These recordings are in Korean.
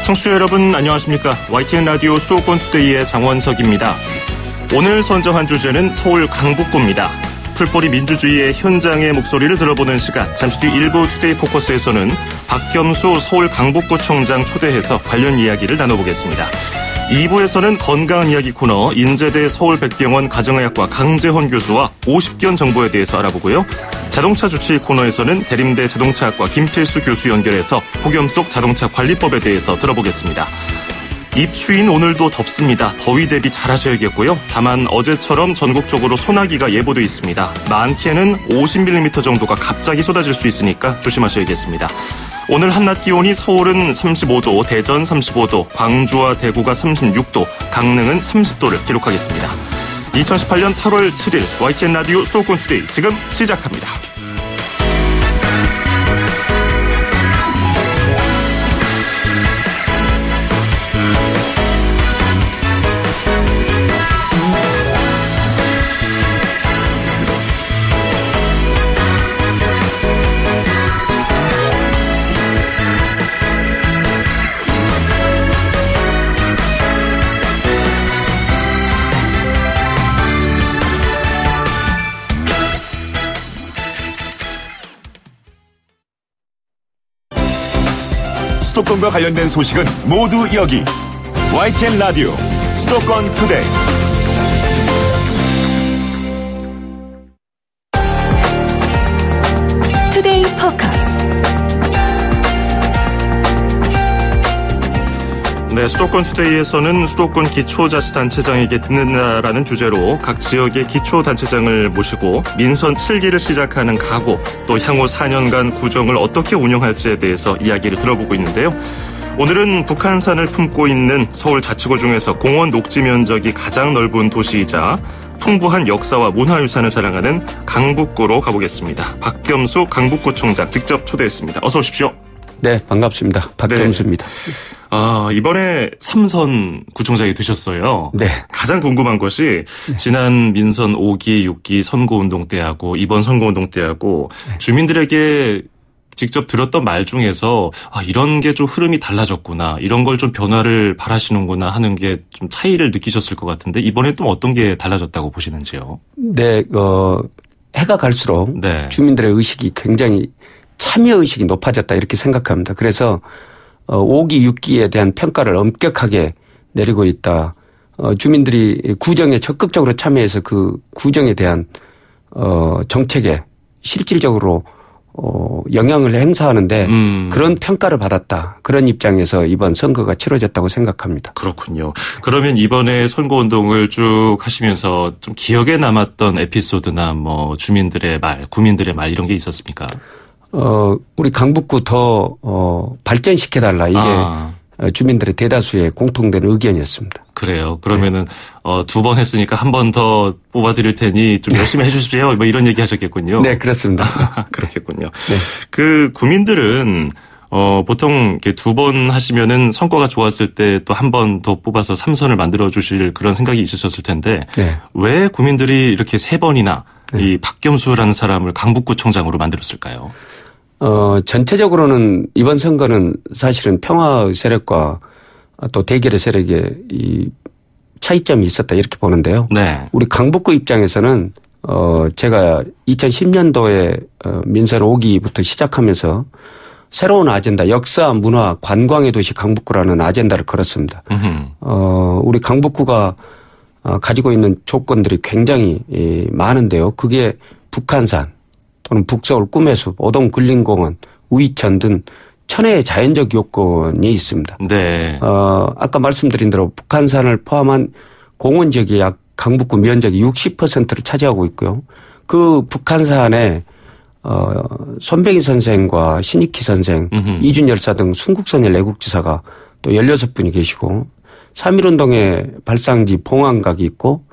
청취자 여러분 안녕하십니까. YTN 라디오 수도권 투데이의 장원석입니다. 오늘 선정한 주제는 서울 강북구입니다. 풀뿌리 민주주의의 현장의 목소리를 들어보는 시간, 잠시 뒤 일부 투데이 포커스에서는 박겸수 서울 강북구청장 초대해서 관련 이야기를 나눠보겠습니다. 2부에서는 건강 이야기 코너 인제대 서울백병원 가정의학과 강재헌 교수와 50견 정보에 대해서 알아보고요. 자동차 주치 코너에서는 대림대 자동차학과 김필수 교수 연결해서 폭염 속 자동차 관리법에 대해서 들어보겠습니다. 입추인 오늘도 덥습니다. 더위 대비 잘하셔야겠고요. 다만 어제처럼 전국적으로 소나기가 예보돼 있습니다. 많게는 50mm 정도가 갑자기 쏟아질 수 있으니까 조심하셔야겠습니다. 오늘 한낮 기온이 서울은 35도, 대전 35도, 광주와 대구가 36도, 강릉은 30도를 기록하겠습니다. 2018년 8월 7일 YTN 라디오 수도권 투데이 지금 시작합니다. 수도권과 관련된 소식은 모두 여기 YTN 라디오 수도권 투데이. 투데이 포커스. 네, 수도권 투데이에서는 수도권 기초자치단체장에게 듣는다라는 주제로 각 지역의 기초단체장을 모시고 민선 7기를 시작하는 각오, 또 향후 4년간 구정을 어떻게 운영할지에 대해서 이야기를 들어보고 있는데요. 오늘은 북한산을 품고 있는 서울자치구 중에서 공원 녹지 면적이 가장 넓은 도시이자 풍부한 역사와 문화유산을 자랑하는 강북구로 가보겠습니다. 박겸수 강북구청장 직접 초대했습니다. 어서 오십시오. 네, 반갑습니다. 박겸수입니다. 이번에 3선 구청장이 되셨어요. 네. 가장 궁금한 것이 지난 민선 5기, 6기 선거운동 때하고 이번 선거운동 때하고 주민들에게 직접 들었던 말 중에서 이런 게 좀 흐름이 달라졌구나, 이런 걸 좀 변화를 바라시는구나 하는 게 좀 차이를 느끼셨을 것 같은데 이번에 또 어떤 게 달라졌다고 보시는지요? 네, 해가 갈수록 네. 주민들의 의식이 굉장히 참여의식이 높아졌다 이렇게 생각합니다. 그래서 5기, 6기에 대한 평가를 엄격하게 내리고 있다. 주민들이 구정에 적극적으로 참여해서 그 구정에 대한 정책에 실질적으로 영향을 행사하는데 그런 평가를 받았다. 그런 입장에서 이번 선거가 치러졌다고 생각합니다. 그렇군요. 그러면 이번에 선거운동을 쭉 하시면서 좀 기억에 남았던 에피소드나 뭐 주민들의 말, 구민들의 말 이런 게 있었습니까? 우리 강북구 더 발전시켜달라. 이게 주민들의 대다수의 공통된 의견이었습니다. 그래요. 그러면은 두 번 했으니까 한 번 더 뽑아드릴 테니 좀 열심히 해주십시오. 뭐 이런 얘기 하셨겠군요. 네, 그렇습니다. 그렇겠군요. 네. 그 구민들은 보통 이렇게 두 번 하시면은 성과가 좋았을 때 또 한 번 더 뽑아서 3선을 만들어 주실 그런 생각이 있으셨을 텐데 네. 왜 구민들이 이렇게 세 번이나 이 박겸수라는 사람을 강북구청장으로 만들었을까요? 전체적으로는 이번 선거는 사실은 평화의 세력과 또 대결의 세력의 이 차이점이 있었다 이렇게 보는데요. 네. 우리 강북구 입장에서는 제가 2010년도에 민선 5기부터 시작하면서 새로운 아젠다, 역사, 문화, 관광의 도시 강북구라는 아젠다를 걸었습니다. 우리 강북구가 가지고 있는 조건들이 굉장히 많은데요. 그게 북한산 또는 북서울 꿈해숲, 오동 근린공원, 우이천 등 천혜의 자연적 요건이 있습니다. 네. 아까 말씀드린 대로 북한산을 포함한 공원 지역이 약 강북구 면적이 60%를 차지하고 있고요. 그 북한산에 손병희 선생과 신익희 선생, 이준 열사 등 순국선열 애국지사가 또 16분이 계시고 3.1운동의 발상지 봉황각이 있고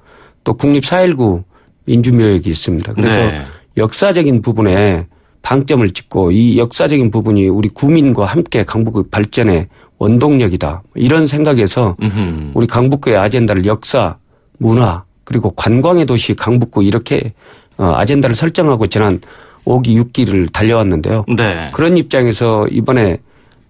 또 국립 4.19 민주묘역이 있습니다. 그래서 네. 역사적인 부분에 방점을 찍고 이 역사적인 부분이 우리 구민과 함께 강북의 발전의 원동력이다. 이런 생각에서 우리 강북구의 아젠다를 역사, 문화 그리고 관광의 도시 강북구 이렇게 아젠다를 설정하고 지난 5기, 6기를 달려왔는데요. 네. 그런 입장에서 이번에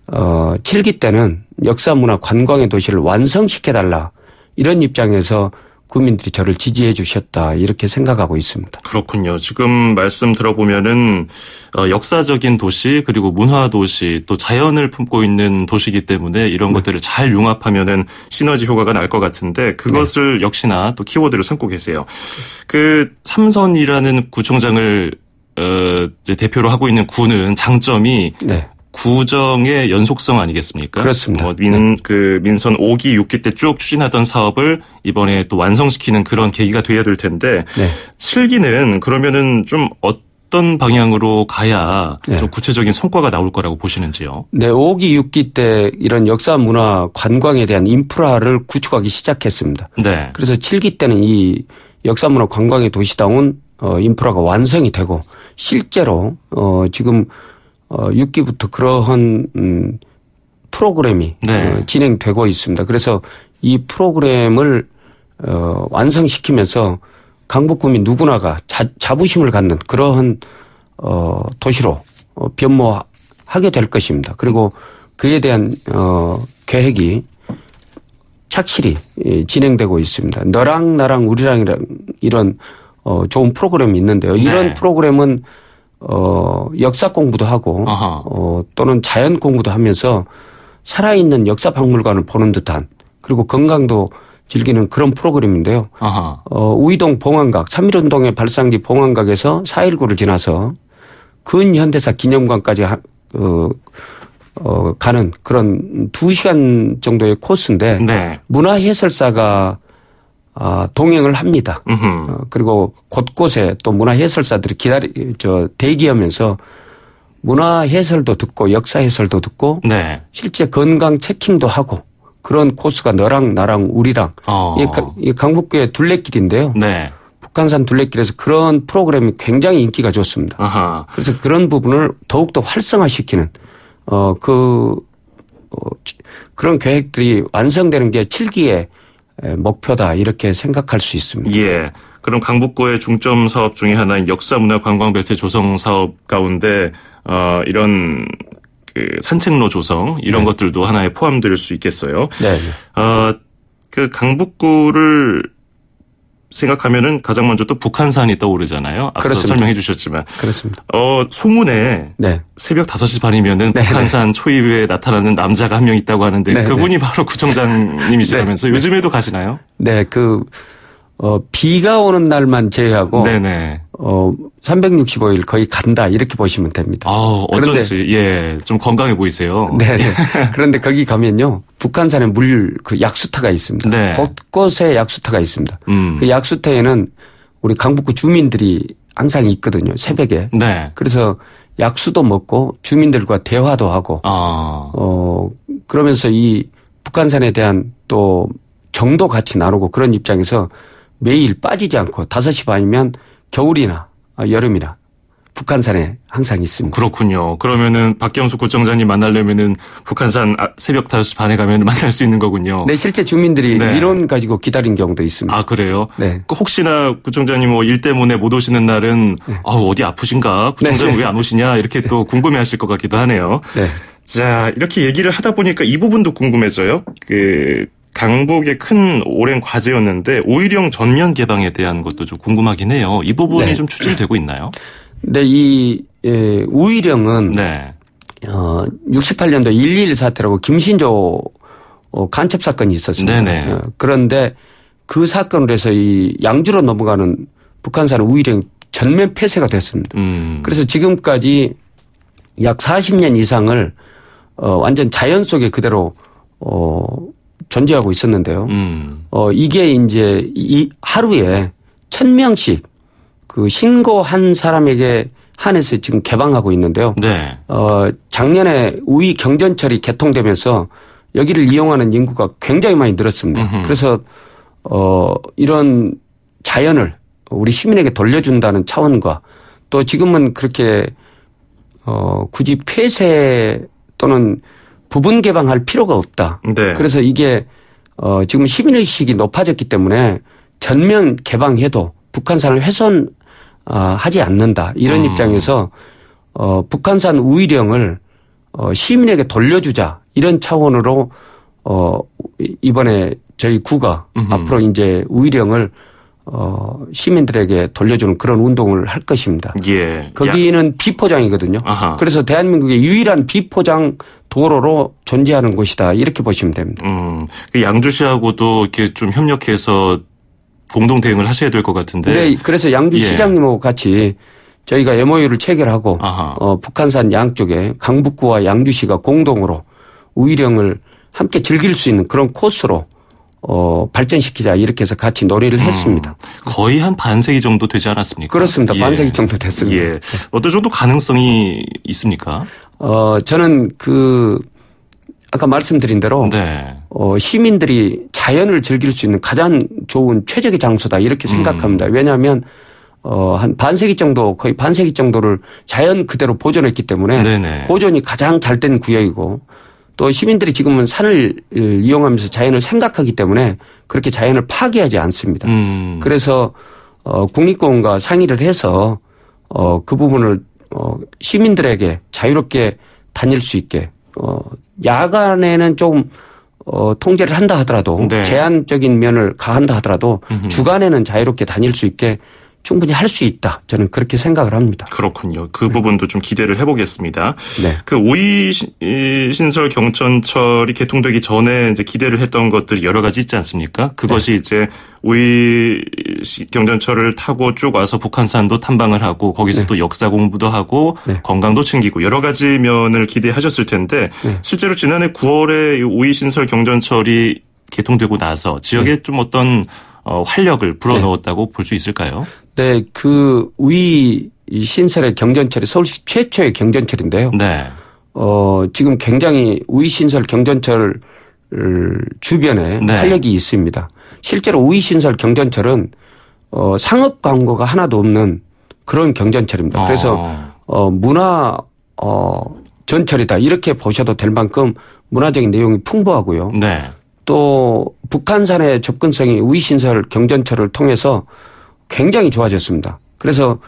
7기 때는 역사 문화 관광의 도시를 완성시켜달라 이런 입장에서 국민들이 저를 지지해 주셨다 이렇게 생각하고 있습니다. 그렇군요. 지금 말씀 들어보면은 역사적인 도시 그리고 문화 도시 또 자연을 품고 있는 도시이기 때문에 이런 것들을 잘 융합하면은 시너지 효과가 날 것 같은데 그것을 역시나 또 키워드를 삼고 계세요. 그 삼선이라는 구청장을 이제 대표로 하고 있는 구는 장점이 구정의 연속성 아니겠습니까? 그렇습니다. 민선 5기, 6기 때 쭉 추진하던 사업을 이번에 또 완성시키는 그런 계기가 돼야 될 텐데 7기는 그러면은 좀 어떤 방향으로 가야 좀 구체적인 성과가 나올 거라고 보시는지요? 네, 5기, 6기 때 이런 역사, 문화, 관광에 대한 인프라를 구축하기 시작했습니다. 네. 그래서 7기 때는 이 역사, 문화, 관광의 도시다운 인프라가 완성이 되고 실제로 지금 6기부터 그러한 프로그램이 진행되고 있습니다. 그래서 이 프로그램을 완성시키면서 강북구민 누구나가 자부심을 갖는 그러한 도시로 변모하게 될 것입니다. 그리고 그에 대한 계획이 착실히 진행되고 있습니다. 너랑 나랑 우리랑이랑 이런 좋은 프로그램이 있는데요. 이런 프로그램은 역사 공부도 하고 또는 자연 공부도 하면서 살아있는 역사 박물관을 보는 듯한 그리고 건강도 즐기는 그런 프로그램인데요. 우이동 봉안각 3.1운동의 발상지 봉안각에서 4.19를 지나서 근현대사 기념관까지 가는 그런 2시간 정도의 코스인데 문화해설사가 동행을 합니다. 그리고 곳곳에 또 문화해설사들이 대기하면서 문화해설도 듣고 역사해설도 듣고 실제 건강 체킹도 하고 그런 코스가 너랑 나랑 우리랑 이 강북구의 둘레길인데요. 북한산 둘레길에서 그런 프로그램이 굉장히 인기가 좋습니다. 그래서 그런 부분을 더욱더 활성화시키는 그런 계획들이 완성되는 게 7기의 목표다 이렇게 생각할 수 있습니다. 예. 그럼 강북구의 중점 사업 중에 하나인 역사문화관광벨트 조성 사업 가운데 이런 그 산책로 조성 이런 것들도 하나에 포함될 수 있겠어요. 그 강북구를 생각하면은 가장 먼저 또 북한산이 떠오르잖아요. 앞서 그렇습니다. 설명해 주셨지만. 그렇습니다. 소문에 새벽 5시 반이면은 북한산 초입에 나타나는 남자가 한 명 있다고 하는데 그분이 바로 구청장님이시라면서 요즘에도 가시나요? 네, 비가 오는 날만 제외하고 365일 거의 간다 이렇게 보시면 됩니다. 어쩐지 좀 건강해 보이세요. 네. 그런데 거기 가면요 북한산에 약수터가 있습니다. 곳곳에 약수터가 있습니다. 그 약수터에는 우리 강북구 주민들이 항상 있거든요. 새벽에. 그래서 약수도 먹고 주민들과 대화도 하고 그러면서 이 북한산에 대한 또 정도 같이 나누고 그런 입장에서 매일 빠지지 않고 5시 반이면 겨울이나 여름이나 북한산에 항상 있습니다. 그렇군요. 그러면은 박경수 구청장님 만나려면은 북한산 새벽 5시 반에 가면 만날 수 있는 거군요. 네, 실제 주민들이 민원 가지고 기다린 경우도 있습니다. 아, 그래요? 혹시나 구청장님 일 때문에 못 오시는 날은 어디 아프신가? 구청장 왜 안 오시냐? 이렇게 또 궁금해하실 것 같기도 하네요. 자, 이렇게 얘기를 하다 보니까 이 부분도 궁금해져요. 강북의 큰 오랜 과제였는데 오일영 전면 개방에 대한 것도 좀 궁금하긴 해요. 이 부분이 좀 추진되고 있나요? 네, 우일영은 68년도 1.21 사태라고 김신조 간첩 사건이 있었습니다. 그런데 그 사건으로 해서 이 양주로 넘어가는 북한산 우일영이 전면 폐쇄가 됐습니다. 그래서 지금까지 약 40년 이상을 완전 자연 속에 그대로 존재하고 있었는데요. 이게 이제 하루에 1000명씩 그 신고한 사람에게 한해서 지금 개방하고 있는데요. 작년에 우이 경전철이 개통되면서 여기를 이용하는 인구가 굉장히 많이 늘었습니다. 그래서 이런 자연을 우리 시민에게 돌려준다는 차원과 또 지금은 그렇게 굳이 폐쇄 또는 부분 개방할 필요가 없다. 그래서 이게 지금 시민의식이 높아졌기 때문에 전면 개방해도 북한산을 훼손하지 않는다. 이런 입장에서 북한산 우일영을 시민에게 돌려주자. 이런 차원으로 이번에 저희 구가 앞으로 이제 우의령을 시민들에게 돌려주는 그런 운동을 할 것입니다. 예. 거기는 비포장이거든요. 아하. 그래서 대한민국의 유일한 비포장 도로로 존재하는 곳이다. 이렇게 보시면 됩니다. 그 양주시하고도 이렇게 좀 협력해서 공동 대응을 하셔야 될 것 같은데. 네. 그래서 양주시장님하고 같이 저희가 MOU를 체결하고 북한산 양쪽에 강북구와 양주시가 공동으로 우의령을 함께 즐길 수 있는 그런 코스로 발전시키자 이렇게 해서 같이 논의를 했습니다. 거의 한 반세기 정도 되지 않았습니까? 그렇습니다. 예. 반세기 정도 됐습니다. 예. 어떤 정도 가능성이 있습니까? 저는 아까 말씀드린 대로 네. 시민들이 자연을 즐길 수 있는 가장 좋은 최적의 장소다 이렇게 생각합니다. 왜냐하면 한 반세기 정도 거의 반세기 정도를 자연 그대로 보존했기 때문에 네네. 보존이 가장 잘 된 구역이고 또 시민들이 지금은 산을 이용하면서 자연을 생각하기 때문에 그렇게 자연을 파괴하지 않습니다. 그래서 국립공원과 상의를 해서 그 부분을 시민들에게 자유롭게 다닐 수 있게 야간에는 좀 통제를 한다 하더라도 네. 제한적인 면을 가한다 하더라도 주간에는 자유롭게 다닐 수 있게 충분히 할 수 있다. 저는 그렇게 생각을 합니다. 그렇군요. 그 부분도 좀 기대를 해보겠습니다. 네. 그 우이신설 경전철이 개통되기 전에 이제 기대를 했던 것들이 여러 가지 있지 않습니까? 그것이 이제 우이 경전철을 타고 쭉 와서 북한산도 탐방을 하고 거기서 또 역사 공부도 하고 건강도 챙기고 여러 가지 면을 기대하셨을 텐데 실제로 지난해 9월에 우이신설 경전철이 개통되고 나서 지역에 좀 어떤 활력을 불어넣었다고 볼 수 있을까요? 네, 그 우이 신설의 경전철이 서울시 최초의 경전철인데요. 네. 지금 굉장히 우이 신설 경전철 주변에 활력이 있습니다. 실제로 우이 신설 경전철은 상업 광고가 하나도 없는 그런 경전철입니다. 그래서 문화 전철이다 이렇게 보셔도 될 만큼 문화적인 내용이 풍부하고요. 네. 또 북한산의 접근성이 우이신설 경전철을 통해서 굉장히 좋아졌습니다. 그래서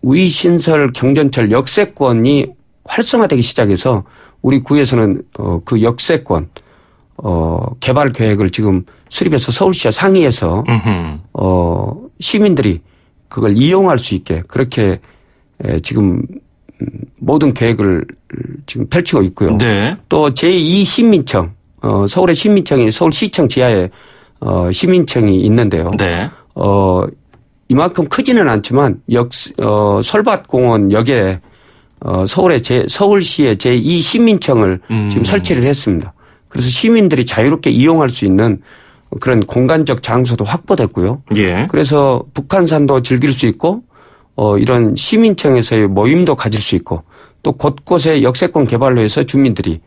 우이신설 경전철 역세권이 활성화되기 시작해서 우리 구에서는 그 역세권 개발 계획을 지금 수립해서 서울시와 상의해서 시민들이 그걸 이용할 수 있게 그렇게 지금 모든 계획을 지금 펼치고 있고요. 네. 또 제2시민청 서울의 시민청이 서울시청 지하에 시민청이 있는데요. 네. 이만큼 크지는 않지만 솔밭공원 역에 서울시의 제2시민청을 지금 설치를 했습니다. 그래서 시민들이 자유롭게 이용할 수 있는 그런 공간적 장소도 확보됐고요. 예. 그래서 북한산도 즐길 수 있고 이런 시민청에서의 모임도 가질 수 있고 또 곳곳에 역세권 개발로 해서 주민들이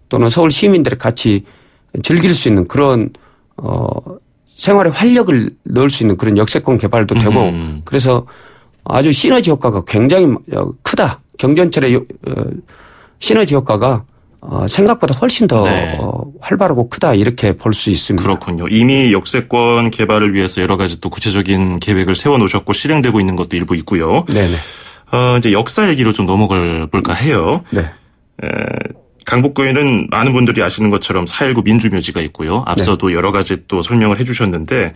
또는 서울 시민들이 같이 즐길 수 있는 그런 생활에 활력을 넣을 수 있는 그런 역세권 개발도 되고 그래서 아주 시너지 효과가 굉장히 크다. 경전철의 시너지 효과가 생각보다 훨씬 더 활발하고 크다 이렇게 볼 수 있습니다. 그렇군요. 이미 역세권 개발을 위해서 여러 가지 또 구체적인 계획을 세워놓으셨고 실행되고 있는 것도 일부 있고요. 네네. 이제 역사 얘기로 좀 넘어가 볼까 해요. 네. 강북구에는 많은 분들이 아시는 것처럼 4.19 민주묘지가 있고요. 앞서도 여러 가지 또 설명을 해 주셨는데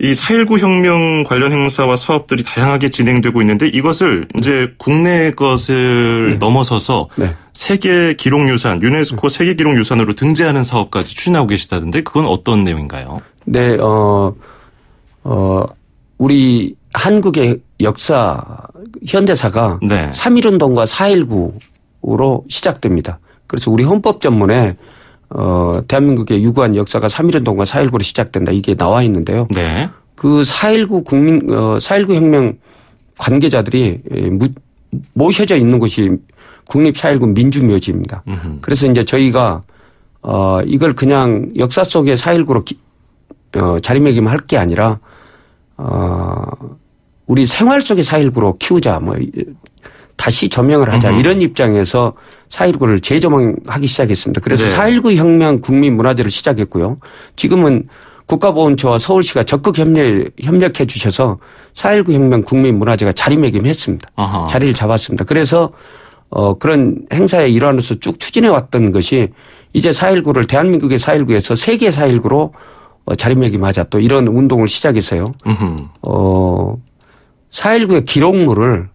이 4.19 혁명 관련 행사와 사업들이 다양하게 진행되고 있는데 이것을 이제 국내 것을 넘어서서 세계 기록유산, 유네스코 세계 기록유산으로 등재하는 사업까지 추진하고 계시다던데 그건 어떤 내용인가요? 네, 우리 한국의 역사, 현대사가 3.1운동과 4.19로 시작됩니다. 그래서 우리 헌법 전문에 대한민국의 유구한 역사가 3.1운동과 4.19로 시작된다. 이게 나와 있는데요. 네. 그 4.19 혁명 관계자들이 모셔져 있는 곳이 국립 4.19 민주묘지입니다. 그래서 이제 저희가 이걸 그냥 역사 속의 4.19로 자리매김 할 게 아니라 우리 생활 속의 4.19로 키우자. 다시 조명을 하자. 이런 입장에서 4.19를 재조명하기 시작했습니다. 그래서 4.19 혁명 국민문화제를 시작했고요. 지금은 국가보훈처와 서울시가 적극 협력해 주셔서 4.19 혁명 국민문화제가 자리매김했습니다. 자리를 잡았습니다. 그래서 그런 행사의 일환으로서 쭉 추진해 왔던 것이 이제 4.19를 대한민국의 4.19에서 세계 4.19로 자리매김하자 또 이런 운동을 시작해서요. 4.19의 기록물을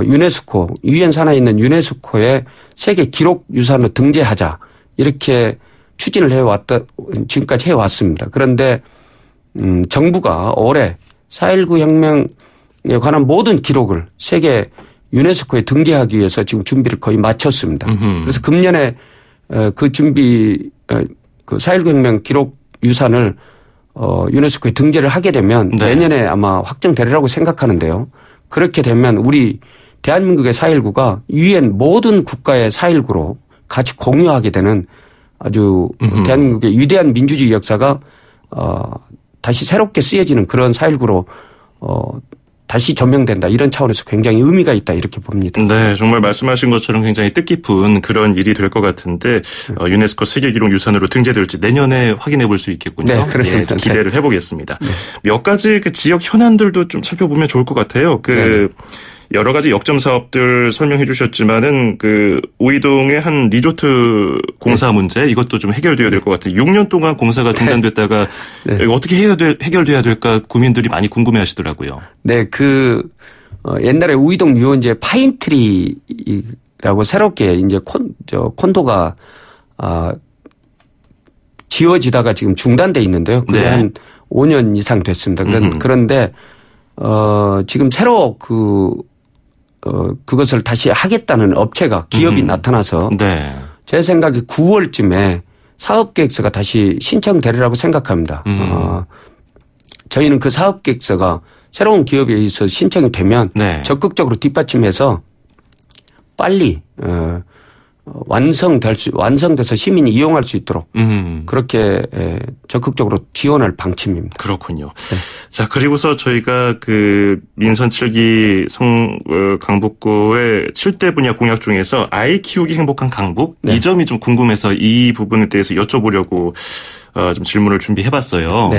유네스코 유엔 산하에 있는 유네스코의 세계 기록 유산으로 등재하자 이렇게 추진을 해왔다 지금까지 해왔습니다. 그런데 정부가 올해 4.19 혁명에 관한 모든 기록을 세계 유네스코에 등재하기 위해서 지금 준비를 거의 마쳤습니다. 그래서 금년에 그 준비 그 4.19 혁명 기록 유산을 유네스코에 등재를 하게 되면 네. 내년에 아마 확정되리라고 생각하는데요. 그렇게 되면 우리 대한민국의 4.19가 유엔 모든 국가의 4.19로 같이 공유하게 되는 아주 대한민국의 위대한 민주주의 역사가 다시 새롭게 쓰여지는 그런 4.19로 다시 조명된다. 이런 차원에서 굉장히 의미가 있다. 이렇게 봅니다. 네. 정말 말씀하신 것처럼 굉장히 뜻깊은 그런 일이 될 것 같은데 유네스코 세계기록유산으로 등재될지 내년에 확인해 볼 수 있겠군요. 네. 그렇습니다. 예, 기대를 해보겠습니다. 네. 몇 가지 그 지역 현안들도 좀 살펴보면 좋을 것 같아요. 그 여러 가지 역점 사업들 설명해 주셨지만은 그 우이동의 한 리조트 공사 문제 이것도 좀 해결돼야 될 것 같아요. 6년 동안 공사가 중단됐다가 어떻게 해결돼야 될까 국민들이 많이 궁금해 하시더라고요. 네. 옛날에 우이동 유원지에 파인트리라고 새롭게 이제 콘도가 지어지다가 지금 중단돼 있는데요. 그게 한 5년 이상 됐습니다. 그런데 지금 새로 그것을 다시 하겠다는 업체가 기업이 나타나서 제 생각에 9월쯤에 사업계획서가 다시 신청되리라고 생각합니다. 저희는 그 사업계획서가 새로운 기업에 의해서 신청이 되면 적극적으로 뒷받침해서 빨리 완성돼서 시민이 이용할 수 있도록 그렇게 적극적으로 지원할 방침입니다. 그렇군요. 네. 자, 그리고서 저희가 그 민선 7기 강북구의 7대 분야 공약 중에서 아이 키우기 행복한 강북 이 점이 좀 궁금해서 이 부분에 대해서 여쭤보려고 좀 질문을 준비해봤어요.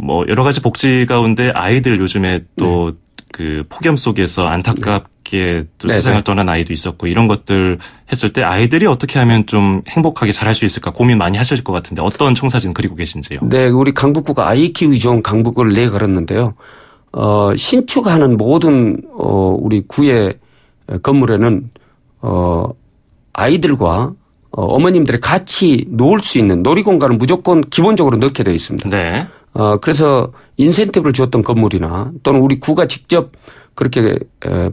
뭐 여러 가지 복지 가운데 아이들 요즘에 또 그 폭염 속에서 안타깝게 또 세상을 떠난 아이도 있었고 이런 것들 했을 때 아이들이 어떻게 하면 좀 행복하게 잘할 수 있을까 고민 많이 하실 것 같은데 어떤 청사진 그리고 계신지요? 네, 우리 강북구가 아이 키우기 좋은 강북을 내걸었는데요. 신축하는 모든 우리 구의 건물에는 아이들과 어머님들이 같이 놀 수 있는 놀이공간을 무조건 기본적으로 넣게 되어 있습니다. 네. 그래서 인센티브를 주었던 건물이나 또는 우리 구가 직접 그렇게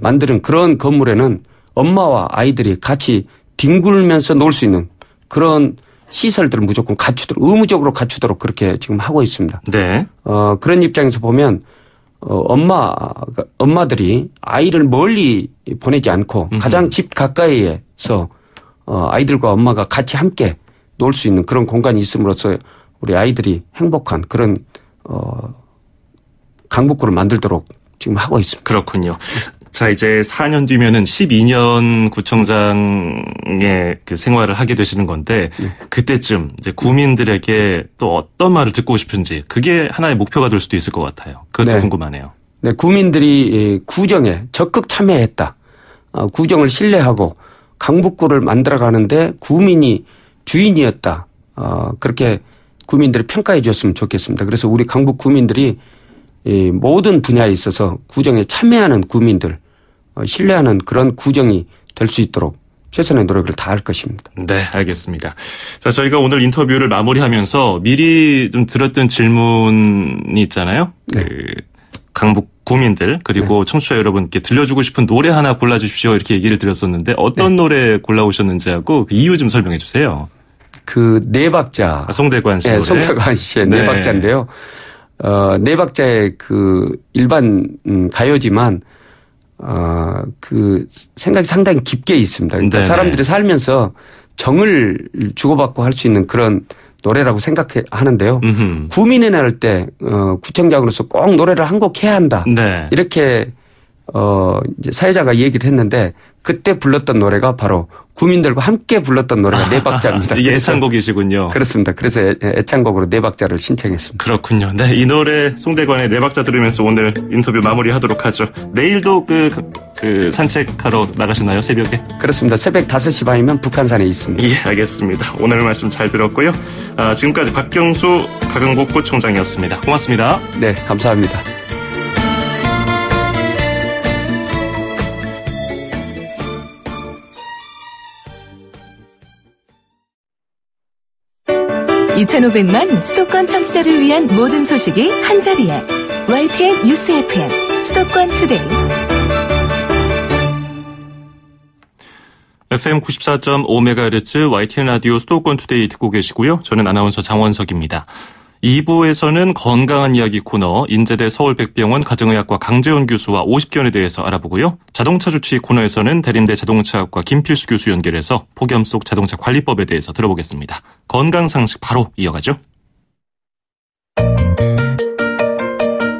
만드는 그런 건물에는 엄마와 아이들이 같이 뒹굴면서 놀 수 있는 그런 시설들을 무조건 의무적으로 갖추도록 그렇게 지금 하고 있습니다. 네. 그런 입장에서 보면 엄마들이 아이를 멀리 보내지 않고 가장 집 가까이에서 아이들과 엄마가 같이 함께 놀 수 있는 그런 공간이 있음으로써 우리 아이들이 행복한 그런 강북구를 만들도록 지금 하고 있습니다. 그렇군요. 자, 이제 4년 뒤면은 12년 구청장의 그 생활을 하게 되시는 건데 그때쯤 이제 구민들에게 또 어떤 말을 듣고 싶은지 그게 하나의 목표가 될 수도 있을 것 같아요. 그것도 궁금하네요. 네, 구민들이 구정에 적극 참여했다. 구정을 신뢰하고 강북구를 만들어가는데 구민이 주인이었다. 그렇게 구민들이 평가해 주셨으면 좋겠습니다. 그래서 우리 강북 구민들이 모든 분야에 있어서 구정에 참여하는 구민들, 신뢰하는 그런 구정이 될 수 있도록 최선의 노력을 다할 것입니다. 네, 알겠습니다. 자, 저희가 오늘 인터뷰를 마무리하면서 미리 좀 들었던 질문이 있잖아요. 네. 강북 구민들 그리고 청취자 여러분께 들려주고 싶은 노래 하나 골라주십시오 이렇게 얘기를 드렸었는데 어떤 노래 골라오셨는지 하고 그 이유 좀 설명해 주세요. 그 네 박자. 송대관 씨. 네, 송대관 씨의 네 박자인데요. 네 박자의 그 일반 가요지만 그 생각이 상당히 깊게 있습니다. 그러니까 사람들이 살면서 정을 주고받고 할 수 있는 그런 노래라고 생각하는데요. 구민의 날 때 구청장으로서 꼭 노래를 한 곡 해야 한다. 이렇게 이제 사회자가 얘기를 했는데 그때 불렀던 노래가 바로 구민들과 함께 불렀던 노래가 네 박자입니다. 이게 애창곡이시군요. 그렇습니다. 그래서 애창곡으로 네 박자를 신청했습니다. 그렇군요. 네, 이 노래 송대관의 네 박자 들으면서 오늘 인터뷰 마무리하도록 하죠. 내일도 그 산책하러 나가시나요, 새벽에? 그렇습니다. 새벽 5시 반이면 북한산에 있습니다. 예, 알겠습니다. 오늘 말씀 잘 들었고요. 지금까지 박경수 가강북구청장이었습니다. 고맙습니다. 네, 감사합니다. (2500만) 수도권 청취자를 위한 모든 소식이 한자리에 YTN 뉴스 FM 수도권 투데이. FM 94.5MHz YTN 라디오 수도권 투데이 듣고 계시고요. 저는 아나운서 장원석입니다. 2부에서는 건강한 이야기 코너 인제대 서울백병원 가정의학과 강재원 교수와 50견에 대해서 알아보고요. 자동차 주치 코너에서는 대림대 자동차학과 김필수 교수 연결해서 폭염 속 자동차 관리법에 대해서 들어보겠습니다. 건강상식 바로 이어가죠.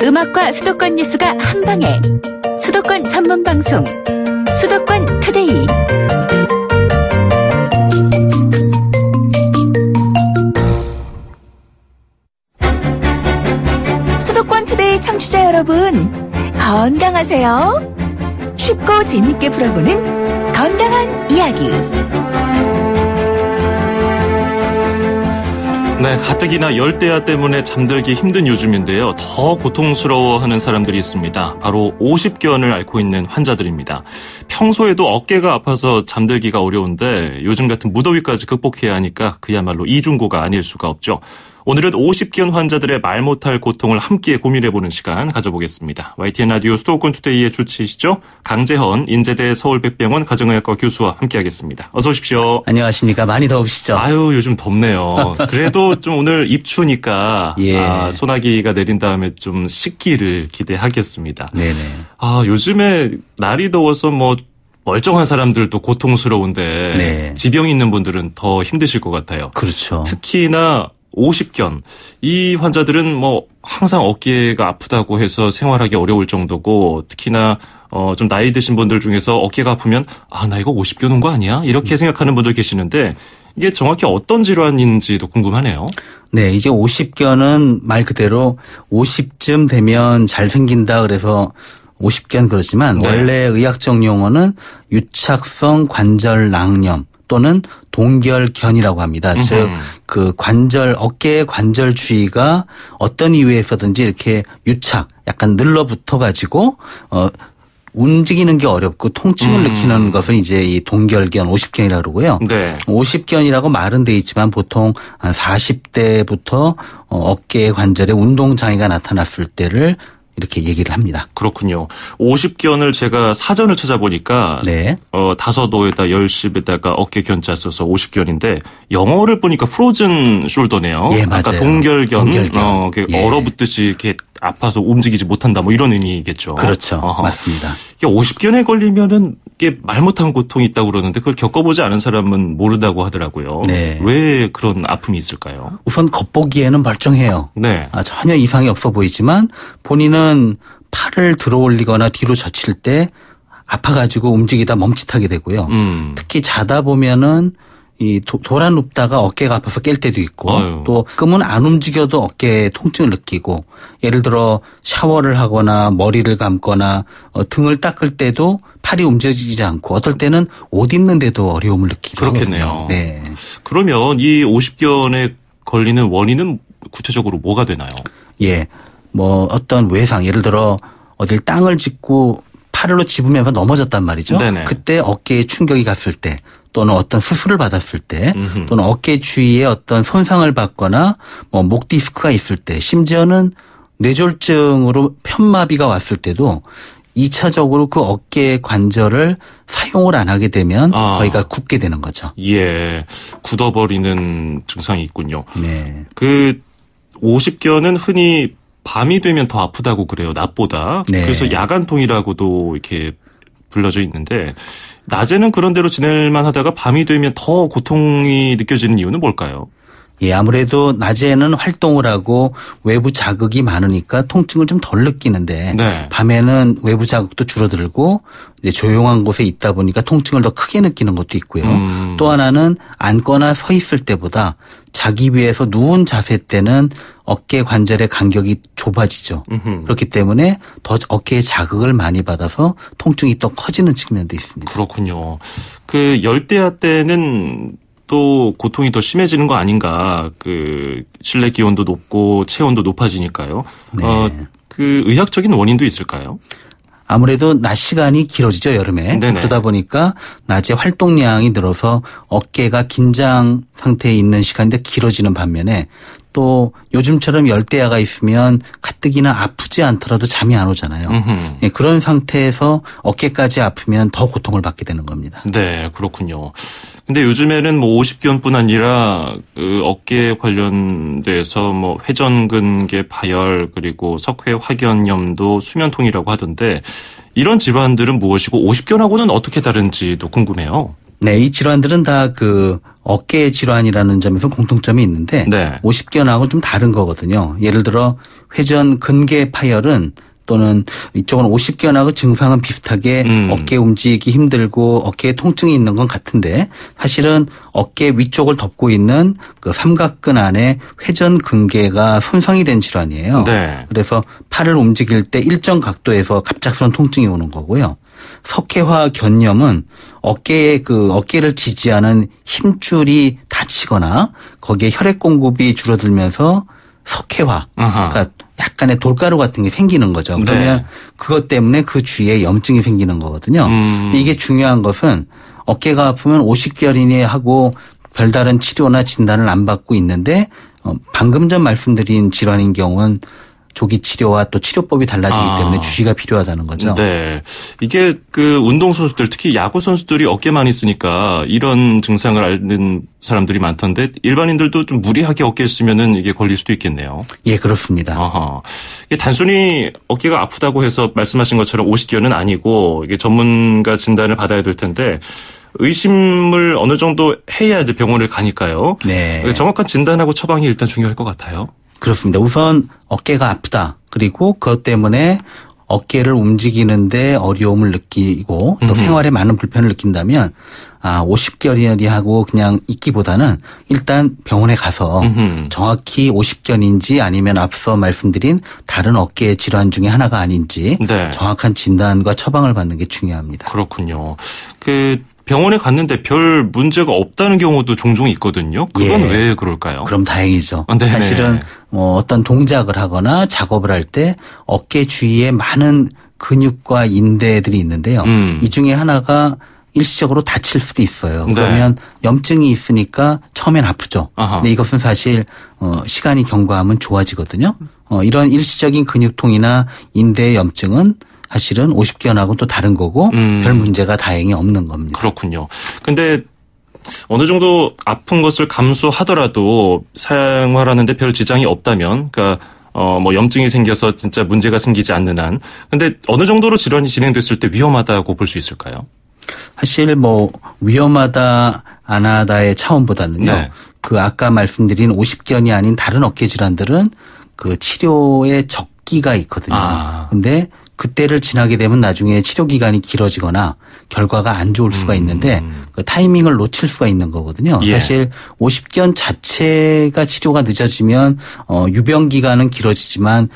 음악과 수도권 뉴스가 한방에 수도권 전문 방송 수도권 투데이. 수도권 투데이 청취자 여러분, 건강하세요? 쉽고 재미있게 풀어보는 건강한 이야기. 네, 가뜩이나 열대야 때문에 잠들기 힘든 요즘인데요. 더 고통스러워하는 사람들이 있습니다. 바로 50견을 앓고 있는 환자들입니다. 평소에도 어깨가 아파서 잠들기가 어려운데 요즘 같은 무더위까지 극복해야 하니까 그야말로 이중고가 아닐 수가 없죠. 오늘은 50견 환자들의 말 못할 고통을 함께 고민해보는 시간 가져보겠습니다. YTN 라디오 수도권 투데이의 주치이시죠? 강재헌 인제대 서울백병원 가정의학과 교수와 함께하겠습니다. 어서 오십시오. 안녕하십니까. 많이 더우시죠? 아유, 요즘 덥네요. 그래도 좀 오늘 입추니까 예. 소나기가 내린 다음에 좀 식기를 기대하겠습니다. 네네. 요즘에 날이 더워서 멀쩡한 사람들도 고통스러운데 네. 지병이 있는 분들은 더 힘드실 것 같아요. 그렇죠. 특히나 50견. 이 환자들은 항상 어깨가 아프다고 해서 생활하기 어려울 정도고 특히나 좀 나이 드신 분들 중에서 어깨가 아프면 나 이거 50견 온 거 아니야? 이렇게 생각하는 분들 계시는데 이게 정확히 어떤 질환인지도 궁금하네요. 네, 이제 50견은 말 그대로 50쯤 되면 잘 생긴다 그래서 50견 그렇지만 네. 원래 의학적 용어는 유착성 관절 낭염 또는 동결견이라고 합니다. 즉 그 어깨의 관절 주위가 어떤 이유에서든지 이렇게 유착, 약간 늘러붙어 가지고 움직이는 게 어렵고 통증을 느끼는 것을 이제 이 동결견 50견이라고 그러고요. 네. 50견이라고 말은 돼 있지만 보통 한 40대부터 어깨 관절에 운동 장애가 나타났을 때를 이렇게 얘기를 합니다. 그렇군요. 50견을 제가 사전을 찾아보니까 네. 다섯도에다 열십에다가 어깨 견자 써서 50견인데 영어를 보니까 프로즌 숄더네요. 예, 맞아요. 아까 동결견. 예. 얼어붙듯이 이렇게 아파서 움직이지 못한다 이런 의미겠죠. 그렇죠. 맞습니다. 이게 50견에 걸리면은 이게 말 못한 고통이 있다고 그러는데 그걸 겪어보지 않은 사람은 모른다고 하더라고요. 네. 왜 그런 아픔이 있을까요? 우선 겉보기에는 멀쩡해요. 네. 전혀 이상이 없어 보이지만 본인은 팔을 들어 올리거나 뒤로 젖힐 때 아파가지고 움직이다 멈칫하게 되고요. 특히 자다 보면은 이 돌아 눕다가 어깨가 아파서 깰 때도 있고 또 가끔은 안 움직여도 어깨에 통증을 느끼고 예를 들어 샤워를 하거나 머리를 감거나 등을 닦을 때도 팔이 움직이지 않고 어떨 때는 옷 입는 데도 어려움을 느끼기도 그렇겠네요. 하거든요. 네. 그러면 이 50견에 걸리는 원인은 구체적으로 뭐가 되나요? 예. 어떤 외상 예를 들어 어딜 땅을 짚고 팔로 짚으면서 넘어졌단 말이죠. 네네. 그때 어깨에 충격이 갔을 때 또는 어떤 수술을 받았을 때 또는 어깨 주위에 어떤 손상을 받거나 목 디스크가 있을 때 심지어는 뇌졸중으로 편마비가 왔을 때도 2차적으로 그 어깨 관절을 사용을 안 하게 되면 거기가 굳게 되는 거죠. 예. 굳어버리는 증상이 있군요. 네. 그 50견은 흔히 밤이 되면 더 아프다고 그래요. 낮보다. 네. 그래서 야간통이라고도 이렇게 불려져 있는데 낮에는 그런 대로 지낼만 하다가 밤이 되면 더 고통이 느껴지는 이유는 뭘까요? 예, 아무래도 낮에는 활동을 하고 외부 자극이 많으니까 통증을 좀 덜 느끼는데 네. 밤에는 외부 자극도 줄어들고 이제 조용한 곳에 있다 보니까 통증을 더 크게 느끼는 것도 있고요. 또 하나는 앉거나 서 있을 때보다 자기 위에서 누운 자세 때는 어깨 관절의 간격이 좁아지죠. 그렇기 때문에 더 어깨에 자극을 많이 받아서 통증이 더 커지는 측면도 있습니다. 그렇군요. 그 열대야 때는 또 고통이 더 심해지는 거 아닌가. 그 실내 기온도 높고 체온도 높아지니까요. 네. 그 의학적인 원인도 있을까요? 아무래도 낮 시간이 길어지죠, 여름에. 네네. 그러다 보니까 낮에 활동량이 늘어서 어깨가 긴장 상태에 있는 시간이 더 길어지는 반면에 또 요즘처럼 열대야가 있으면 가뜩이나 아프지 않더라도 잠이 안 오잖아요. 네, 그런 상태에서 어깨까지 아프면 더 고통을 받게 되는 겁니다. 네, 그렇군요. 근데 요즘에는 뭐 50견뿐 아니라 그 어깨 관련돼서 뭐 회전근개 파열 그리고 석회화견염도 수면통이라고 하던데 이런 질환들은 무엇이고 50견하고는 어떻게 다른지도 궁금해요. 네, 이 질환들은 다 그 어깨 질환이라는 점에서 공통점이 있는데 네. 50견하고 좀 다른 거거든요. 예를 들어 회전 근개 파열은 또는 이쪽은 50견하고 증상은 비슷하게 어깨 움직이기 힘들고 어깨에 통증이 있는 건 같은데 사실은 어깨 위쪽을 덮고 있는 그 삼각근 안에 회전 근개가 손상이 된 질환이에요. 네. 그래서 팔을 움직일 때 일정 각도에서 갑작스러운 통증이 오는 거고요. 석회화 견염은 어깨를 지지하는 힘줄이 다치거나 거기에 혈액 공급이 줄어들면서 석회화, 그러니까 약간의 돌가루 같은 게 생기는 거죠. 그러면 네. 그것 때문에 그 주위에 염증이 생기는 거거든요. 이게 중요한 것은 어깨가 아프면 50견이니 하고 별다른 치료나 진단을 안 받고 있는데 방금 전 말씀드린 질환인 경우는 조기 치료와 또 치료법이 달라지기 때문에 주의가 필요하다는 거죠. 네. 이게 그 운동선수들 특히 야구 선수들이 어깨만 있으니까 이런 증상을 앓는 사람들이 많던데 일반인들도 좀 무리하게 어깨를 쓰면은 이게 걸릴 수도 있겠네요. 예, 그렇습니다. 아하. 이게 단순히 어깨가 아프다고 해서 말씀하신 것처럼 50견은 아니고 이게 전문가 진단을 받아야 될 텐데 의심을 어느 정도 해야 이제 병원을 가니까요. 네. 정확한 진단하고 처방이 일단 중요할 것 같아요. 그렇습니다. 우선 어깨가 아프다. 그리고 그것 때문에 어깨를 움직이는데 어려움을 느끼고 또 생활에 많은 불편을 느낀다면 50견이라고 하고 그냥 있기보다는 일단 병원에 가서 정확히 50견인지 아니면 앞서 말씀드린 다른 어깨 질환 중에 하나가 아닌지 네. 정확한 진단과 처방을 받는 게 중요합니다. 그렇군요. 그 병원에 갔는데 별 문제가 없다는 경우도 종종 있거든요. 그건 예. 왜 그럴까요? 그럼 다행이죠. 네네. 사실은 어떤 동작을 하거나 작업을 할 때 어깨 주위에 많은 근육과 인대들이 있는데요. 이 중에 하나가 일시적으로 다칠 수도 있어요. 네. 그러면 염증이 있으니까 처음엔 아프죠. 아하. 근데 이것은 사실 시간이 경과하면 좋아지거든요. 이런 일시적인 근육통이나 인대의 염증은 사실은 50견하고는 또 다른 거고 별 문제가 다행히 없는 겁니다. 그렇군요. 근데 어느 정도 아픈 것을 감수하더라도 생활하는데 별 지장이 없다면, 그러니까 뭐 염증이 생겨서 진짜 문제가 생기지 않는 한, 근데 어느 정도로 질환이 진행됐을 때 위험하다고 볼 수 있을까요? 사실 뭐 위험하다 안 하다의 차원보다는요. 네. 그 아까 말씀드린 50견이 아닌 다른 어깨 질환들은 그 치료의 적기가 있거든요. 근데 그때를 지나게 되면 나중에 치료 기간이 길어지거나 결과가 안 좋을 수가 있는데 그 타이밍을 놓칠 수가 있는 거거든요. 예. 사실 50견 자체가 치료가 늦어지면 유병 기간은 길어지지만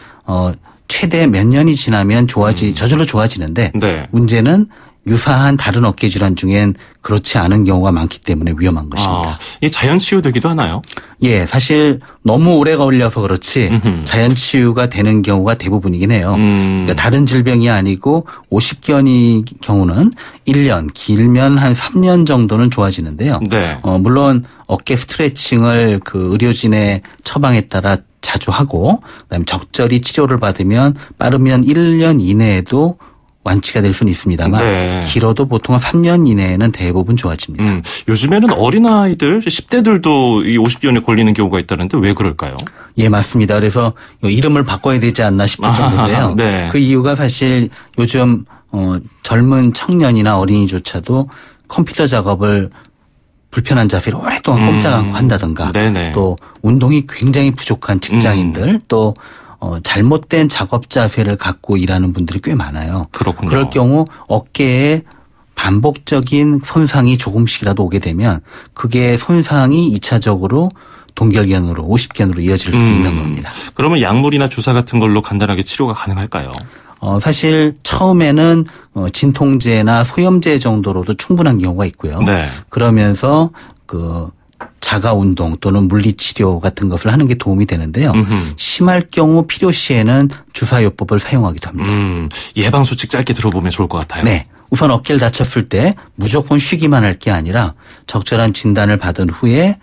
최대 몇 년이 지나면 저절로 좋아지는데 네. 문제는 유사한 다른 어깨 질환 중엔 그렇지 않은 경우가 많기 때문에 위험한 것입니다. 이게 자연 치유되기도 하나요? 예, 사실 너무 오래 걸려서 그렇지 자연 치유가 되는 경우가 대부분이긴 해요. 그러니까 다른 질병이 아니고 50견이 경우는 1년, 길면 한 3년 정도는 좋아지는데요. 네. 물론 어깨 스트레칭을 그 의료진의 처방에 따라 자주 하고 그다음에 적절히 치료를 받으면 빠르면 1년 이내에도 완치가 될 수는 있습니다만 네. 길어도 보통 3년 이내에는 대부분 좋아집니다. 요즘에는 어린아이들, 10대들도 이 50견에 걸리는 경우가 있다는데 왜 그럴까요? 예, 맞습니다. 그래서 이름을 바꿔야 되지 않나 싶을 정도인데요. 네. 그 이유가 사실 요즘 젊은 청년이나 어린이조차도 컴퓨터 작업을 불편한 자세를 오랫동안 꼼짝 않고 한다든가 네네. 또 운동이 굉장히 부족한 직장인들 또 잘못된 작업 자세를 갖고 일하는 분들이 꽤 많아요. 그렇군요. 그럴 경우 어깨에 반복적인 손상이 조금씩이라도 오게 되면 그게 손상이 2차적으로 동결견으로 50견으로 이어질 수도 있는 겁니다. 그러면 약물이나 주사 같은 걸로 간단하게 치료가 가능할까요? 사실 처음에는 진통제나 소염제 정도로도 충분한 경우가 있고요. 네. 그러면서 그 자가 운동 또는 물리치료 같은 것을 하는 게 도움이 되는데요. 심할 경우 필요시에는 주사요법을 사용하기도 합니다. 예방 수칙 짧게 들어보면 좋을 것 같아요. 네. 우선 어깨를 다쳤을 때 무조건 쉬기만 할 게 아니라 적절한 진단을 받은 후에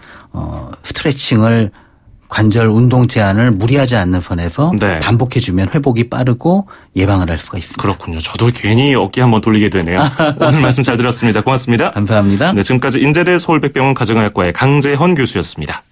스트레칭을 관절 운동 제한을 무리하지 않는 선에서 네. 반복해주면 회복이 빠르고 예방을 할 수가 있습니다. 그렇군요. 저도 괜히 어깨 한번 돌리게 되네요. 오늘 말씀 잘 들었습니다. 고맙습니다. 감사합니다. 네, 지금까지 인제대 서울백병원 가정의학과의 강재헌 교수였습니다.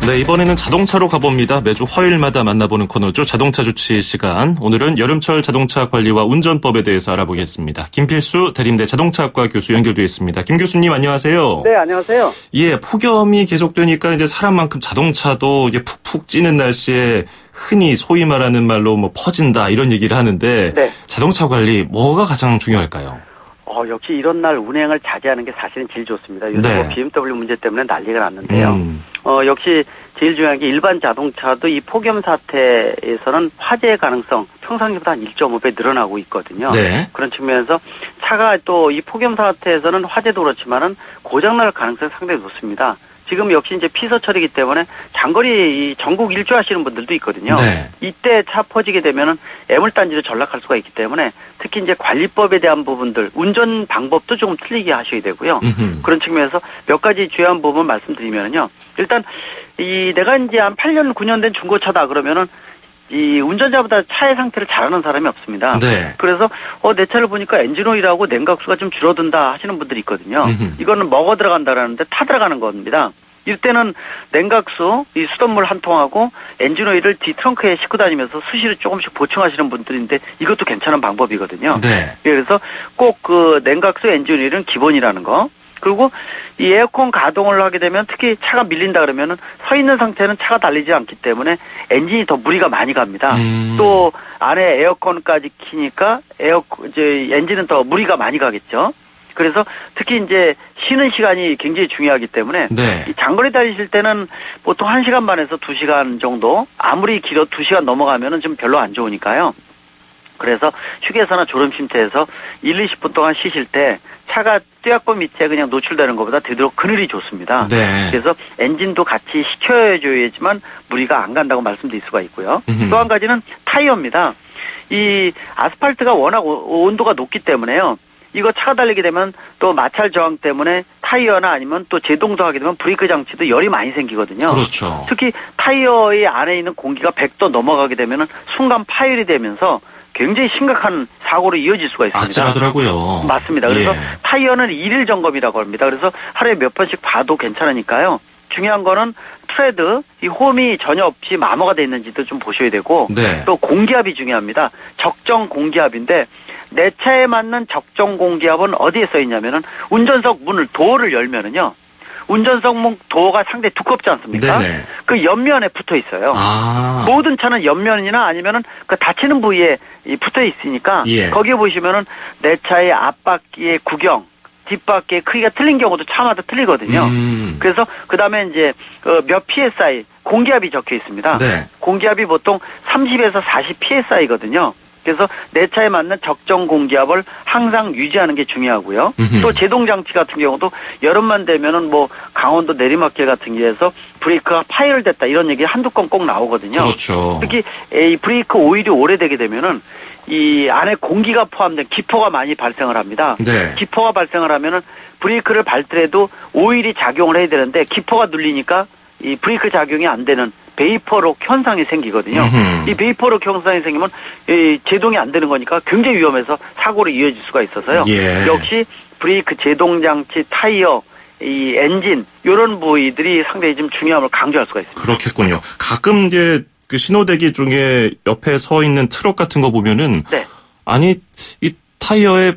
네, 이번에는 자동차로 가봅니다. 매주 화요일마다 만나보는 코너죠. 자동차 주치 시간. 오늘은 여름철 자동차 관리와 운전법에 대해서 알아보겠습니다. 김필수 대림대 자동차학과 교수 연결되어 있습니다. 김 교수님 안녕하세요. 네, 안녕하세요. 예, 폭염이 계속되니까 이제 사람만큼 자동차도 이제 푹푹 찌는 날씨에 흔히 소위 말하는 말로 뭐 퍼진다 이런 얘기를 하는데 네. 자동차 관리 뭐가 가장 중요할까요? 역시 이런 날 운행을 자제하는 게 사실은 제일 좋습니다. 요즘 네. 뭐 BMW 문제 때문에 난리가 났는데요. 역시 제일 중요한 게 일반 자동차도 이 폭염 사태에서는 화재 가능성 평상시보다 한 1.5배 늘어나고 있거든요. 네. 그런 측면에서 차가 또 이 폭염 사태에서는 화재도 그렇지만은 고장날 가능성이 상당히 높습니다. 지금 역시 이제 피서철이기 때문에 장거리 전국 일주하시는 분들도 있거든요. 네. 이때 차 퍼지게 되면은 애물단지로 전락할 수가 있기 때문에 특히 이제 관리법에 대한 부분들, 운전 방법도 조금 틀리게 하셔야 되고요. 그런 측면에서 몇 가지 중요한 부분 말씀드리면요. 일단 내가 이제 한 8년, 9년 된 중고차다 그러면은 이 운전자보다 차의 상태를 잘 아는 사람이 없습니다. 네. 그래서 내 차를 보니까 엔진오일하고 냉각수가 좀 줄어든다 하시는 분들이 있거든요. 이거는 먹어 들어간다라는데 타 들어가는 겁니다. 이때는 냉각수, 이 수돗물 한 통하고 엔진오일을 뒤 트렁크에 싣고 다니면서 수시로 조금씩 보충하시는 분들인데 이것도 괜찮은 방법이거든요. 네. 그래서 꼭 그 냉각수 엔진오일은 기본이라는 거. 그리고 이 에어컨 가동을 하게 되면 특히 차가 밀린다 그러면은 서 있는 상태는 차가 달리지 않기 때문에 엔진이 더 무리가 많이 갑니다. 또 안에 에어컨까지 키니까 엔진은 더 무리가 많이 가겠죠. 그래서 특히 이제 쉬는 시간이 굉장히 중요하기 때문에 네. 이 장거리 달리실 때는 보통 1시간 반에서 2시간 정도 아무리 길어 2시간 넘어가면은 좀 별로 안 좋으니까요. 그래서 휴게소나 졸음 쉼터에서 1, 20분 동안 쉬실 때 차가 뙤약법 밑에 그냥 노출되는 것보다 되도록 그늘이 좋습니다. 네. 그래서 엔진도 같이 식혀줘야지만 무리가 안 간다고 말씀드릴 수가 있고요. 또 한 가지는 타이어입니다. 이 아스팔트가 워낙 온도가 높기 때문에요. 이거 차가 달리게 되면 또 마찰 저항 때문에 타이어나 아니면 또 제동도 하게 되면 브레이크 장치도 열이 많이 생기거든요. 그렇죠. 특히 타이어의 안에 있는 공기가 100도 넘어가게 되면은 순간 파열이 되면서 굉장히 심각한 사고로 이어질 수가 있습니다. 아찔하더라고요. 맞습니다. 그래서 예. 타이어는 1일 점검이라고 합니다. 그래서 하루에 몇 번씩 봐도 괜찮으니까요. 중요한 거는 트레드, 이 홈이 전혀 없이 마모가 돼 있는지도 좀 보셔야 되고 네. 또 공기압이 중요합니다. 적정 공기압인데 내 차에 맞는 적정 공기압은 어디에 써 있냐면은 운전석 문을 도어를 열면은요. 운전석 문 도어가 상당히 두껍지 않습니까? 네네. 그 옆면에 붙어 있어요. 아. 모든 차는 옆면이나 아니면은 그 닫히는 부위에 붙어 있으니까 예. 거기에 보시면은 내 차의 앞바퀴의 구경, 뒷바퀴의 크기가 틀린 경우도 차마다 틀리거든요. 그래서 그 다음에 이제 몇 psi 공기압이 적혀 있습니다. 네. 공기압이 보통 30에서 40 psi거든요. 그래서 내 차에 맞는 적정 공기압을 항상 유지하는 게 중요하고요. 또 제동 장치 같은 경우도 여름만 되면은 뭐 강원도 내리막길 같은 데에서 브레이크가 파열됐다 이런 얘기 한두 건 꼭 나오거든요. 그렇죠. 특히 이 브레이크 오일이 오래되게 되면은 이 안에 공기가 포함된 기포가 많이 발생을 합니다. 네. 기포가 발생을 하면은 브레이크를 밟더라도 오일이 작용을 해야 되는데 기포가 눌리니까 이 브레이크 작용이 안 되는 베이퍼록 현상이 생기거든요. 이 베이퍼록 현상이 생기면 제동이 안 되는 거니까 굉장히 위험해서 사고로 이어질 수가 있어서요. 예. 역시 브레이크 제동 장치, 타이어, 이 엔진 이런 부위들이 상당히 좀 중요함을 강조할 수가 있습니다. 그렇겠군요. 가끔 이제 그 신호대기 중에 옆에 서 있는 트럭 같은 거 보면은 네. 아니 이 타이어에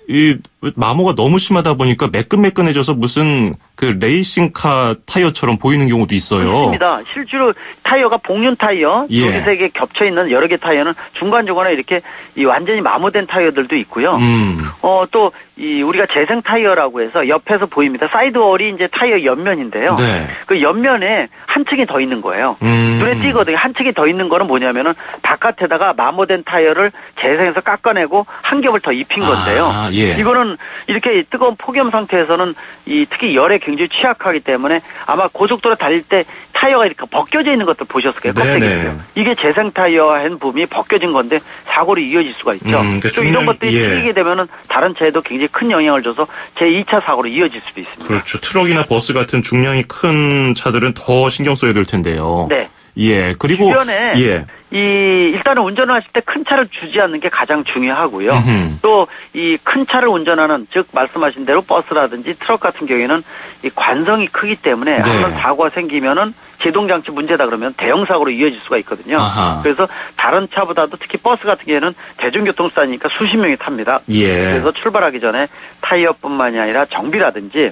이 마모가 너무 심하다 보니까 매끈매끈해져서 무슨 그 레이싱카 타이어처럼 보이는 경우도 있어요. 맞습니다. 실제로 타이어가 복륜 타이어, 예. 두 개, 세 개 겹쳐 있는 여러 개 타이어는 중간중간에 이렇게 이 완전히 마모된 타이어들도 있고요. 또 이 우리가 재생 타이어라고 해서 옆에서 보입니다. 사이드월이 이제 타이어 옆면인데요. 네. 그 옆면에 한 층이 더 있는 거예요. 눈에 띄거든요. 한 층이 더 있는 거는 뭐냐면은 바깥에다가 마모된 타이어를 재생해서 깎아내고 한 겹을 더 입힌 건데요. 아, 예. 이거는 이렇게 뜨거운 폭염 상태에서는 이 특히 열에 굉장히 취약하기 때문에 아마 고속도로 달릴 때 타이어가 이렇게 벗겨져 있는 것들 보셨을 거예요. 껍데기. 이게 재생 타이어 한 부분이 벗겨진 건데 사고로 이어질 수가 있죠. 그러니까 또 이런 것들이 튀기게 되면은 다른 차에도 굉장히 큰 영향을 줘서 제2차 사고로 이어질 수도 있습니다. 그렇죠. 트럭이나 버스 같은 중량이 큰 차들은 더 신경 써야 될 텐데요. 네. 예. 그리고 주변에 일단은 운전을 하실 때 큰 차를 주지 않는 게 가장 중요하고요. 또 이 큰 차를 운전하는 즉 말씀하신 대로 버스라든지 트럭 같은 경우에는 이 관성이 크기 때문에 한번 사고가 생기면은 제동장치 문제다 그러면 대형 사고로 이어질 수가 있거든요. 아하. 그래서 다른 차보다도 특히 버스 같은 경우에는 대중교통수단이니까 수십 명이 탑니다. 예. 그래서 출발하기 전에 타이어뿐만이 아니라 정비라든지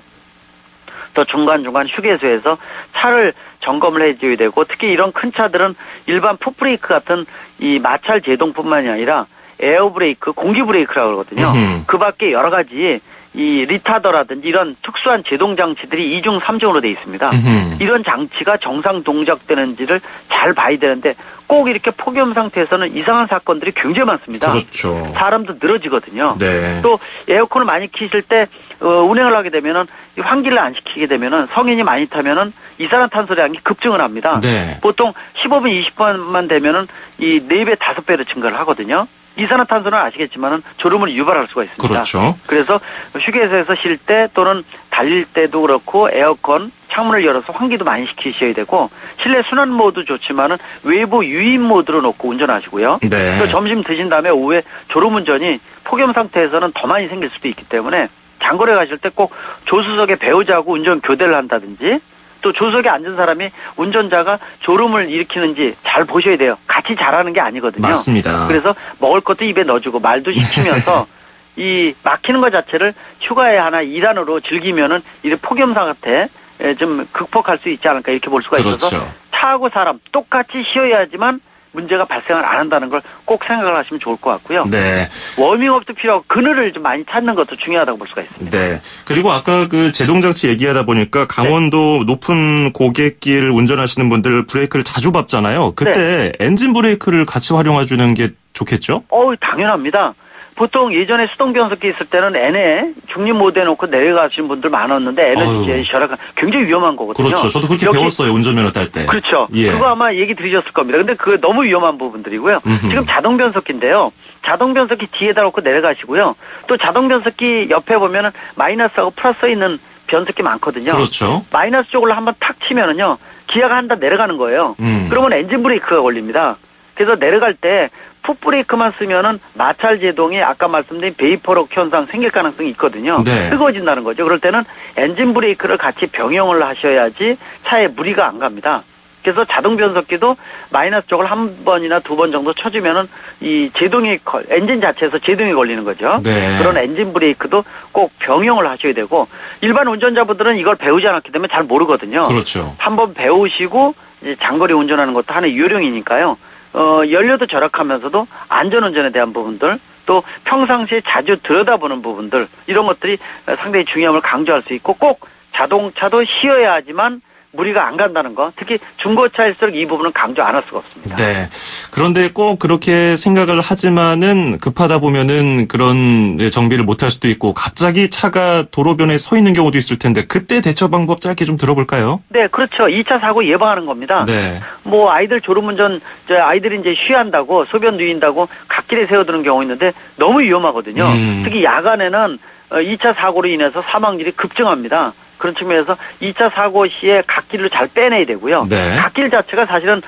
또 중간중간 휴게소에서 차를 점검을 해줘야 되고 특히 이런 큰 차들은 일반 풋브레이크 같은 이 마찰 제동뿐만이 아니라 에어브레이크, 공기브레이크라고 그러거든요. 그 밖에 여러 가지 이 리타더라든지 이런 특수한 제동 장치들이 2중, 3중으로 돼 있습니다. 이런 장치가 정상 동작되는지를 잘 봐야 되는데 꼭 이렇게 폭염 상태에서는 이상한 사건들이 굉장히 많습니다. 그렇죠. 사람도 늘어지거든요. 네. 또 에어컨을 많이 키실 때 운행을 하게 되면은 환기를 안 시키게 되면은 성인이 많이 타면은 이산화탄소량이 급증을 합니다. 네. 보통 15분, 20분만 되면은 이 4배, 5배로 증가를 하거든요. 이산화탄소는 아시겠지만은 졸음을 유발할 수가 있습니다. 그렇죠. 그래서 휴게소에서 쉴 때 또는 달릴 때도 그렇고 에어컨 창문을 열어서 환기도 많이 시키셔야 되고 실내 순환 모드 좋지만은 외부 유인 모드로 놓고 운전하시고요. 네. 또 점심 드신 다음에 오후에 졸음운전이 폭염 상태에서는 더 많이 생길 수도 있기 때문에 장거리 가실 때 꼭 조수석에 배우자하고 운전 교대를 한다든지 또 조수석에 앉은 사람이 운전자가 졸음을 일으키는지 잘 보셔야 돼요. 같이 잘하는 게 아니거든요. 맞습니다. 그래서 먹을 것도 입에 넣어주고 말도 시키면서 이 막히는 것 자체를 휴가의 하나 일환으로 즐기면은 이 폭염 상태 좀 극복할 수 있지 않을까 이렇게 볼 수가 있어서 그렇죠. 차하고 사람 똑같이 쉬어야지만 문제가 발생을 안 한다는 걸 꼭 생각을 하시면 좋을 것 같고요. 네. 워밍업도 필요하고 그늘을 좀 많이 찾는 것도 중요하다고 볼 수가 있습니다. 네. 그리고 아까 그 제동장치 얘기하다 보니까 강원도 높은 고객길 운전하시는 분들 브레이크를 자주 밟잖아요. 그때 엔진 브레이크를 같이 활용해 주는 게 좋겠죠? 당연합니다. 보통 예전에 수동 변속기 있을 때는 N에 중립 모드 해놓고 내려가시는 분들 많았는데 N은 이제 절약한 굉장히 위험한 거거든요. 그렇죠. 저도 그렇게 배웠어요. 운전면허 딸 때. 그렇죠. 예. 그거 아마 얘기 들으셨을 겁니다. 근데 그거 너무 위험한 부분들이고요. 지금 자동 변속기인데요. 자동 변속기 뒤에다 놓고 내려가시고요. 또 자동 변속기 옆에 보면은 마이너스하고 플러스 써 있는 변속기 많거든요. 그렇죠. 마이너스 쪽으로 한번 탁 치면은요. 기아가 한 단 내려가는 거예요. 그러면 엔진 브레이크가 걸립니다. 그래서 내려갈 때 풋브레이크만 쓰면은 마찰 제동이 아까 말씀드린 베이퍼록 현상 생길 가능성이 있거든요. 네. 뜨거워진다는 거죠. 그럴 때는 엔진 브레이크를 같이 병용을 하셔야지 차에 무리가 안 갑니다. 그래서 자동 변속기도 마이너스 쪽을 한 번이나 두 번 정도 쳐주면은 이 제동이 엔진 자체에서 제동이 걸리는 거죠. 네. 그런 엔진 브레이크도 꼭 병용을 하셔야 되고 일반 운전자분들은 이걸 배우지 않았기 때문에 잘 모르거든요. 그렇죠. 한번 배우시고 이제 장거리 운전하는 것도 하나의 요령이니까요. 연료도 절약하면서도 안전운전에 대한 부분들 또 평상시에 자주 들여다보는 부분들 이런 것들이 상당히 중요함을 강조할 수 있고 꼭 자동차도 쉬어야 하지만 무리가 안 간다는 거 특히 중고차일수록 이 부분은 강조 안 할 수가 없습니다. 네. 그런데 꼭 그렇게 생각을 하지만은 급하다 보면은 그런 정비를 못할 수도 있고 갑자기 차가 도로변에 서 있는 경우도 있을 텐데 그때 대처 방법 짧게 좀 들어볼까요? 네, 그렇죠. 2차 사고 예방하는 겁니다. 네. 뭐 아이들 졸음운전 아이들이 이제 쉬한다고 소변 누인다고 갓길에 세워두는 경우 있는데 너무 위험하거든요. 특히 야간에는 2차 사고로 인해서 사망률이 급증합니다. 그런 측면에서 2차 사고 시에 갓길을 잘 빼내야 되고요. 네. 갓길 자체가 사실은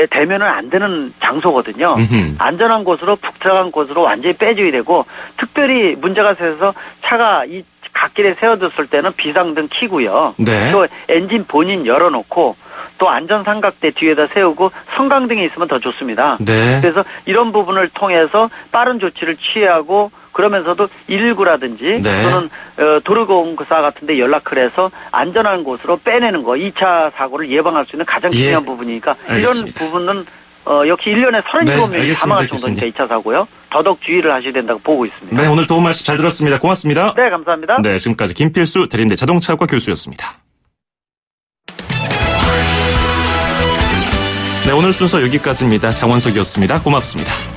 대면은 안 되는 장소거든요. 안전한 곳으로 푹 들어간 곳으로 완전히 빼줘야 되고 특별히 문제가 생겨서 차가 이 갓길에 세워뒀을 때는 비상등 켜고요. 네. 또 엔진 본인 열어놓고 또 안전삼각대 뒤에다 세우고 성강등이 있으면 더 좋습니다. 네. 그래서 이런 부분을 통해서 빠른 조치를 취하고 그러면서도 119라든지 네. 또는 도로공사 같은 데 연락을 해서 안전한 곳으로 빼내는 거 2차 사고를 예방할 수 있는 가장 중요한 부분이니까 알겠습니다. 이런 부분은 역시 1년에 37명이 사망할 정도니까 2차 사고요. 더더욱 주의를 하셔야 된다고 보고 있습니다. 네, 오늘 도움 말씀 잘 들었습니다. 고맙습니다. 네, 감사합니다. 네, 지금까지 김필수 대림대 자동차학과 교수였습니다. 네, 오늘 순서 여기까지입니다. 장원석이었습니다. 고맙습니다.